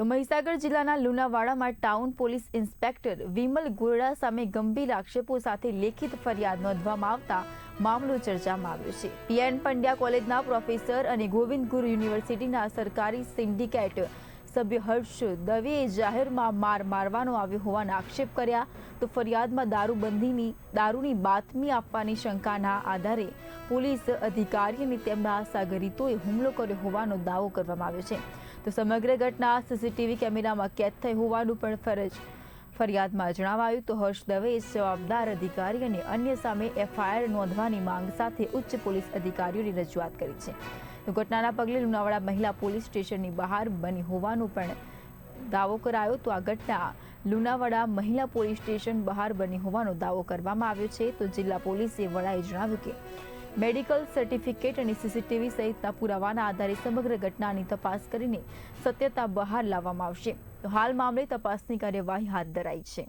તો મહીસાગર જિલ્લાના લુણાવાડામાં town police inspector Vimal ગોરડા સામે ગંભીર આક્ષેપો સાથે લેખિત ફરિયાદ નોંધવામાં આવતા મામલો ચર્ચામાં આવ્યો છે। પીએન પંડ્યા કોલેજના પ્રોફેસર અને ગોવિંદ ગુરુ યુનિવર્સિટીના સરકારી સિન્ડિકેટ સભ્ય હર્ષ દવેએ જાહેરમાં માર મારવાનો આવ્યો હોવાના આક્ષેપ કર્યા। તો ફરિયાદમાં દારૂની બાતમી આપવાની શંકાના આધારે પોલીસ અધિકારી અને તેમના સાગરીતોએ હુમલો કર્યો હોવાનો દાવો કરવામાં આવ્યો છે। તો સમગ્ર ઘટના સીસીટીવી કેમેરામાં કેદ થઈ હોવાનું પણ ફરિયાદમાં જણાવાયું। તો હર્ષ દવેએ જવાબદાર અધિકારી અને અન્ય સામે એફઆઈઆર નોંધવાની માંગ સાથે ઉચ્ચ પોલીસ અધિકારીઓની રજૂઆત કરી છે। તો ઘટનાના પગલે લુણાવાડા મહિલા પોલીસ સ્ટેશનની બહાર બની હોવાનો પણ દાવો કરાયો। તો આ ઘટના લુણાવાડા મહિલા પોલીસ સ્ટેશન બહાર બની હોવાનો દાવો કરવામાં આવ્યો છે। તો જિલ્લા પોલીસે વડાએ જણાવ્યું કે મેડિકલ સર્ટિફિકેટ અને સીસીટીવી સહિતના પુરાવાના આધારે સમગ્ર ઘટનાની તપાસ કરીને સત્યતા બહાર લાવવામાં આવશે। તો હાલ મામલે તપાસની કાર્યવાહી હાથ ધરાઈ છે।